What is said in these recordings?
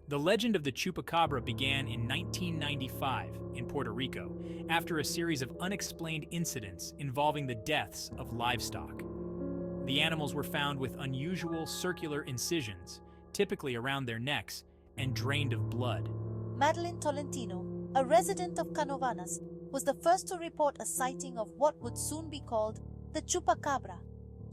The legend of the Chupacabra began in 1995 in Puerto Rico after a series of unexplained incidents involving the deaths of livestock. The animals were found with unusual circular incisions, typically around their necks, and drained of blood. Madeline Tolentino, a resident of Canovanas, was the first to report a sighting of what would soon be called the Chupacabra.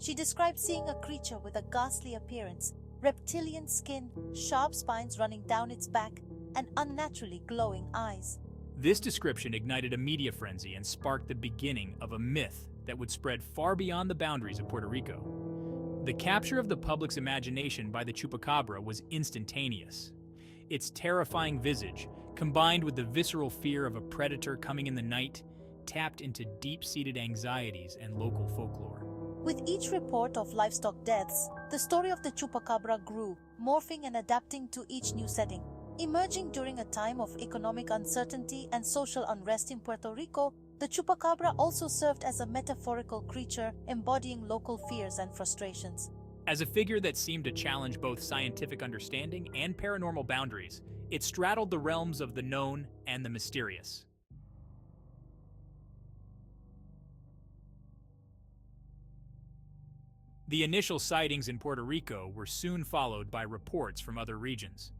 She described seeing a creature with a ghastly appearance, reptilian skin, sharp spines running down its back, and unnaturally glowing eyes. This description ignited a media frenzy and sparked the beginning of a myth that would spread far beyond the boundaries of Puerto Rico. The capture of the public's imagination by the Chupacabra was instantaneous. Its terrifying visage, combined with the visceral fear of a predator coming in the night, tapped into deep-seated anxieties and local folklore. With each report of livestock deaths, the story of the Chupacabra grew, morphing and adapting to each new setting. Emerging during a time of economic uncertainty and social unrest in Puerto Rico, the Chupacabra also served as a metaphorical creature embodying local fears and frustrations. As a figure that seemed to challenge both scientific understanding and paranormal boundaries, it straddled the realms of the known and the mysterious. The initial sightings in Puerto Rico were soon followed by reports from other regions.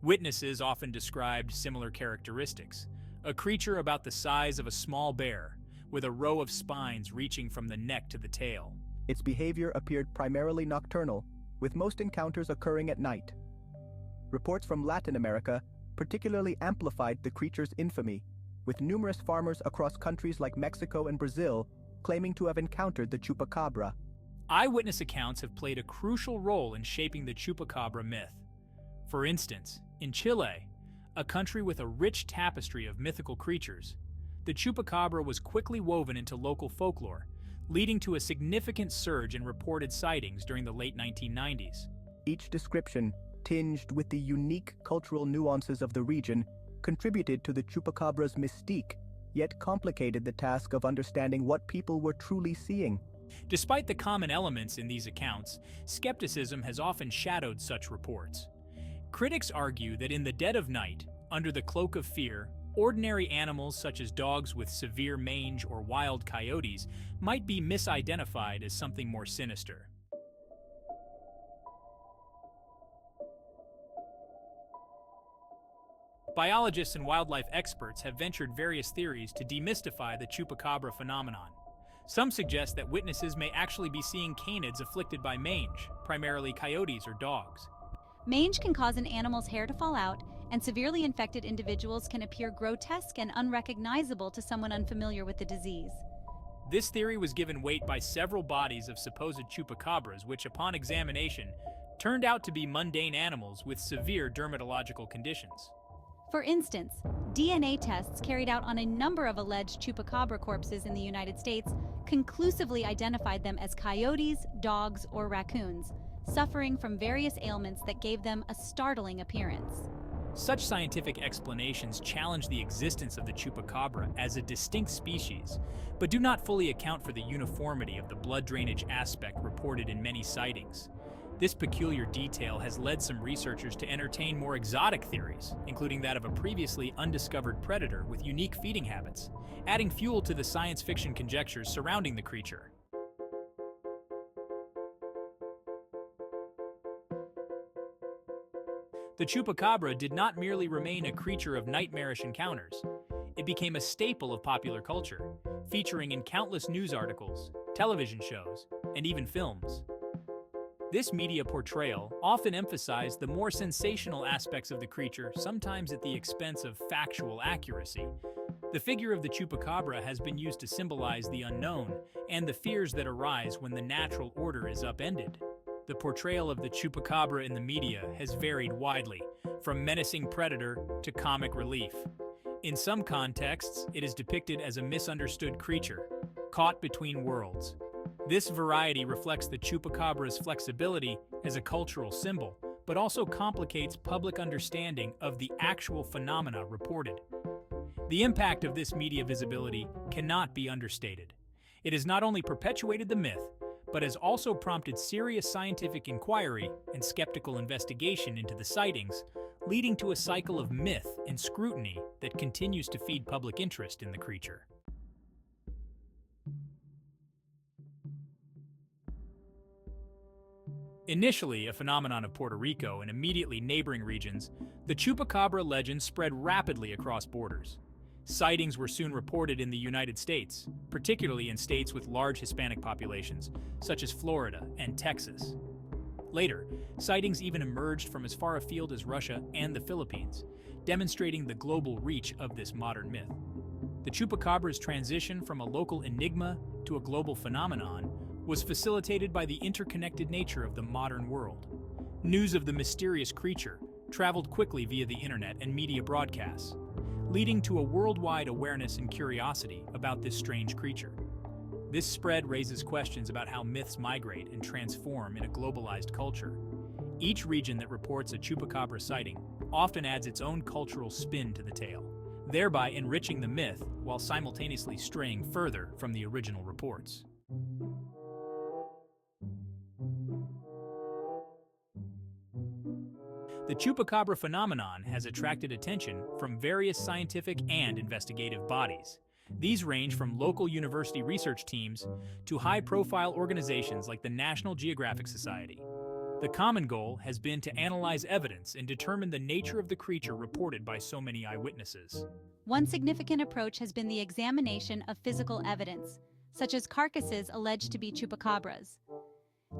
Witnesses often described similar characteristics: a creature about the size of a small bear, with a row of spines reaching from the neck to the tail. Its behavior appeared primarily nocturnal, with most encounters occurring at night. Reports from Latin America particularly amplified the creature's infamy, with numerous farmers across countries like Mexico and Brazil claiming to have encountered the Chupacabra. Eyewitness accounts have played a crucial role in shaping the Chupacabra myth. For instance, in Chile, a country with a rich tapestry of mythical creatures, the Chupacabra was quickly woven into local folklore, leading to a significant surge in reported sightings during the late 1990s. Each description, tinged with the unique cultural nuances of the region, contributed to the Chupacabra's mystique, yet complicated the task of understanding what people were truly seeing. Despite the common elements in these accounts, skepticism has often shadowed such reports. Critics argue that in the dead of night, under the cloak of fear, ordinary animals such as dogs with severe mange or wild coyotes might be misidentified as something more sinister. Biologists and wildlife experts have ventured various theories to demystify the Chupacabra phenomenon. Some suggest that witnesses may actually be seeing canids afflicted by mange, primarily coyotes or dogs. Mange can cause an animal's hair to fall out, and severely infected individuals can appear grotesque and unrecognizable to someone unfamiliar with the disease. This theory was given weight by several bodies of supposed chupacabras, which, upon examination, turned out to be mundane animals with severe dermatological conditions. For instance, DNA tests carried out on a number of alleged chupacabra corpses in the United States conclusively identified them as coyotes, dogs, or raccoons, suffering from various ailments that gave them a startling appearance. Such scientific explanations challenge the existence of the chupacabra as a distinct species, but do not fully account for the uniformity of the blood drainage aspect reported in many sightings. This peculiar detail has led some researchers to entertain more exotic theories, including that of a previously undiscovered predator with unique feeding habits, adding fuel to the science fiction conjectures surrounding the creature. The Chupacabra did not merely remain a creature of nightmarish encounters. It became a staple of popular culture, featuring in countless news articles, television shows, and even films. This media portrayal often emphasized the more sensational aspects of the creature, sometimes at the expense of factual accuracy. The figure of the Chupacabra has been used to symbolize the unknown and the fears that arise when the natural order is upended. The portrayal of the Chupacabra in the media has varied widely, from menacing predator to comic relief. In some contexts, it is depicted as a misunderstood creature, caught between worlds. This variety reflects the Chupacabra's flexibility as a cultural symbol, but also complicates public understanding of the actual phenomena reported. The impact of this media visibility cannot be understated. It has not only perpetuated the myth, but has also prompted serious scientific inquiry and skeptical investigation into the sightings, leading to a cycle of myth and scrutiny that continues to feed public interest in the creature. Initially a phenomenon of Puerto Rico and immediately neighboring regions, the Chupacabra legend spread rapidly across borders. Sightings were soon reported in the United States, particularly in states with large Hispanic populations, such as Florida and Texas. Later, sightings even emerged from as far afield as Russia and the Philippines, demonstrating the global reach of this modern myth. The Chupacabra's transition from a local enigma to a global phenomenon was facilitated by the interconnected nature of the modern world. News of the mysterious creature traveled quickly via the internet and media broadcasts, leading to a worldwide awareness and curiosity about this strange creature. This spread raises questions about how myths migrate and transform in a globalized culture. Each region that reports a Chupacabra sighting often adds its own cultural spin to the tale, thereby enriching the myth while simultaneously straying further from the original reports. The Chupacabra phenomenon has attracted attention from various scientific and investigative bodies. These range from local university research teams to high-profile organizations like the National Geographic Society. The common goal has been to analyze evidence and determine the nature of the creature reported by so many eyewitnesses. One significant approach has been the examination of physical evidence, such as carcasses alleged to be chupacabras.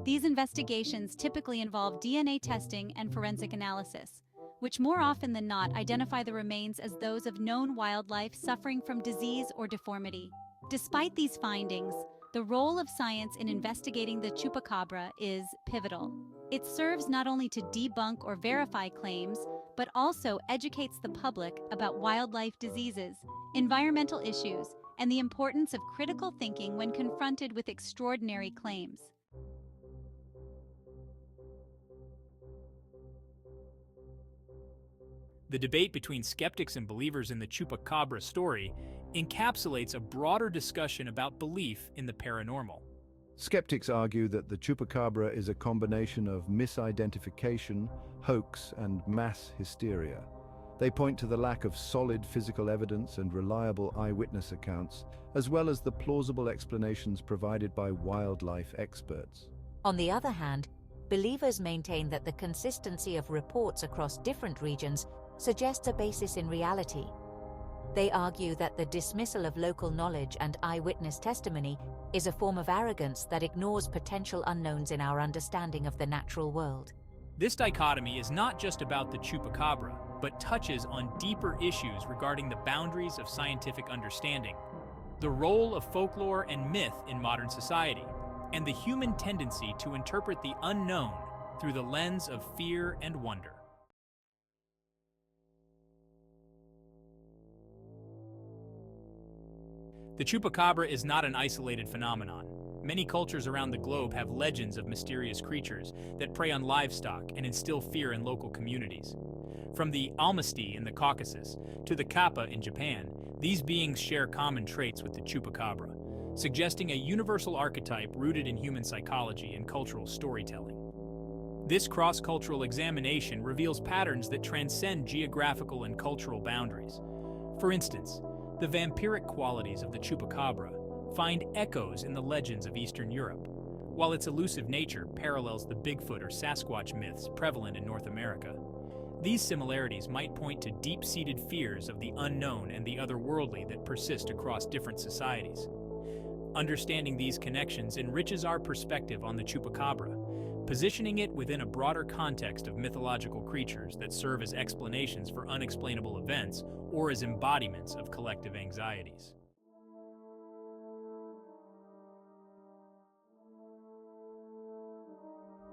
These investigations typically involve DNA testing and forensic analysis, which more often than not identify the remains as those of known wildlife suffering from disease or deformity. Despite these findings, the role of science in investigating the chupacabra is pivotal. It serves not only to debunk or verify claims, but also educates the public about wildlife diseases, environmental issues, and the importance of critical thinking when confronted with extraordinary claims. The debate between skeptics and believers in the Chupacabra story encapsulates a broader discussion about belief in the paranormal. Skeptics argue that the Chupacabra is a combination of misidentification, hoax, and mass hysteria. They point to the lack of solid physical evidence and reliable eyewitness accounts, as well as the plausible explanations provided by wildlife experts. On the other hand, believers maintain that the consistency of reports across different regions suggests a basis in reality. They argue that the dismissal of local knowledge and eyewitness testimony is a form of arrogance that ignores potential unknowns in our understanding of the natural world. This dichotomy is not just about the Chupacabra, but touches on deeper issues regarding the boundaries of scientific understanding, the role of folklore and myth in modern society, and the human tendency to interpret the unknown through the lens of fear and wonder. The Chupacabra is not an isolated phenomenon. Many cultures around the globe have legends of mysterious creatures that prey on livestock and instill fear in local communities. From the Almasty in the Caucasus to the Kappa in Japan, these beings share common traits with the Chupacabra, suggesting a universal archetype rooted in human psychology and cultural storytelling. This cross-cultural examination reveals patterns that transcend geographical and cultural boundaries. For instance, the vampiric qualities of the Chupacabra find echoes in the legends of Eastern Europe, while its elusive nature parallels the Bigfoot or Sasquatch myths prevalent in North America. These similarities might point to deep-seated fears of the unknown and the otherworldly that persist across different societies. Understanding these connections enriches our perspective on the Chupacabra, positioning it within a broader context of mythological creatures that serve as explanations for unexplainable events or as embodiments of collective anxieties.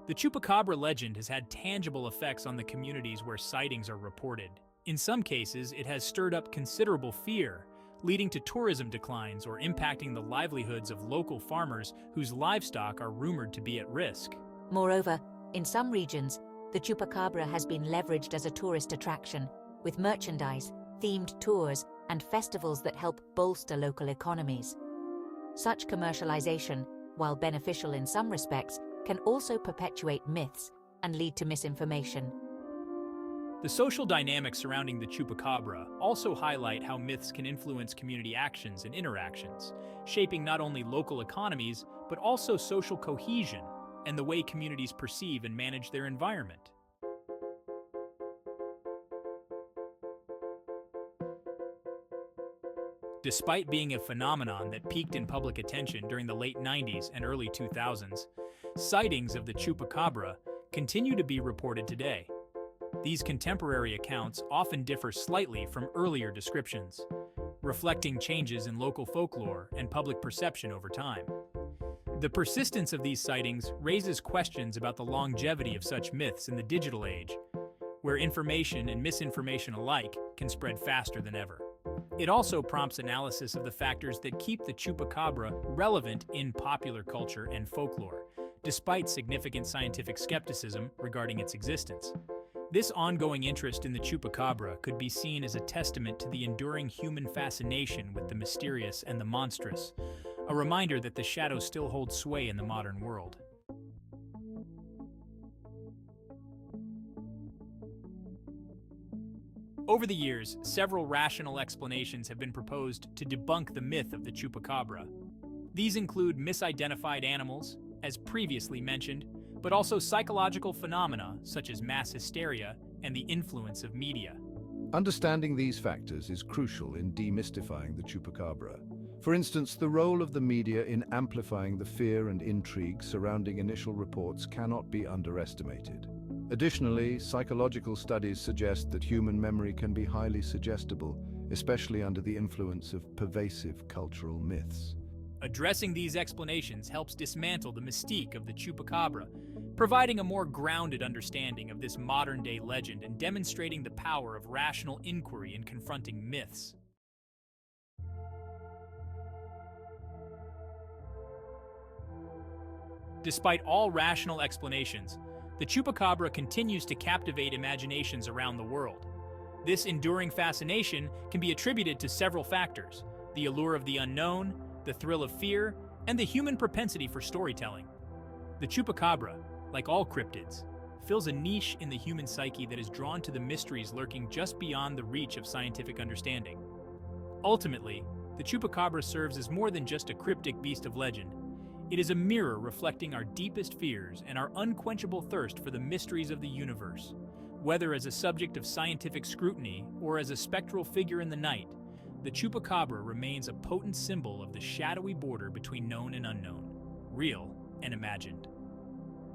The Chupacabra legend has had tangible effects on the communities where sightings are reported. In some cases, it has stirred up considerable fear, leading to tourism declines or impacting the livelihoods of local farmers whose livestock are rumored to be at risk. Moreover, in some regions, the Chupacabra has been leveraged as a tourist attraction, with merchandise, themed tours, and festivals that help bolster local economies. Such commercialization, while beneficial in some respects, can also perpetuate myths and lead to misinformation. The social dynamics surrounding the Chupacabra also highlight how myths can influence community actions and interactions, shaping not only local economies, but also social cohesion and the way communities perceive and manage their environment. Despite being a phenomenon that peaked in public attention during the late 90s and early 2000s, sightings of the Chupacabra continue to be reported today. These contemporary accounts often differ slightly from earlier descriptions, reflecting changes in local folklore and public perception over time. The persistence of these sightings raises questions about the longevity of such myths in the digital age, where information and misinformation alike can spread faster than ever. It also prompts analysis of the factors that keep the Chupacabra relevant in popular culture and folklore, despite significant scientific skepticism regarding its existence. This ongoing interest in the Chupacabra could be seen as a testament to the enduring human fascination with the mysterious and the monstrous, a reminder that the shadow still holds sway in the modern world. Over the years, several rational explanations have been proposed to debunk the myth of the Chupacabra. These include misidentified animals, as previously mentioned, but also psychological phenomena such as mass hysteria and the influence of media. Understanding these factors is crucial in demystifying the Chupacabra. For instance, the role of the media in amplifying the fear and intrigue surrounding initial reports cannot be underestimated. Additionally, psychological studies suggest that human memory can be highly suggestible, especially under the influence of pervasive cultural myths. Addressing these explanations helps dismantle the mystique of the Chupacabra, providing a more grounded understanding of this modern-day legend and demonstrating the power of rational inquiry in confronting myths. Despite all rational explanations, the Chupacabra continues to captivate imaginations around the world. This enduring fascination can be attributed to several factors: the allure of the unknown, the thrill of fear, and the human propensity for storytelling. The Chupacabra, like all cryptids, fills a niche in the human psyche that is drawn to the mysteries lurking just beyond the reach of scientific understanding. Ultimately, the Chupacabra serves as more than just a cryptic beast of legend. It is a mirror reflecting our deepest fears and our unquenchable thirst for the mysteries of the universe. Whether as a subject of scientific scrutiny or as a spectral figure in the night, the Chupacabra remains a potent symbol of the shadowy border between known and unknown, real and imagined.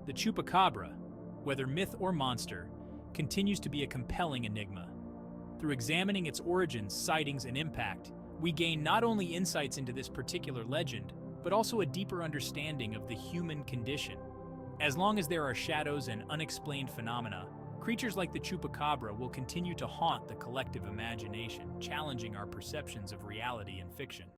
The Chupacabra, whether myth or monster, continues to be a compelling enigma. Through examining its origins, sightings, and impact, we gain not only insights into this particular legend, but also a deeper understanding of the human condition. As long as there are shadows and unexplained phenomena, creatures like the Chupacabra will continue to haunt the collective imagination, challenging our perceptions of reality and fiction.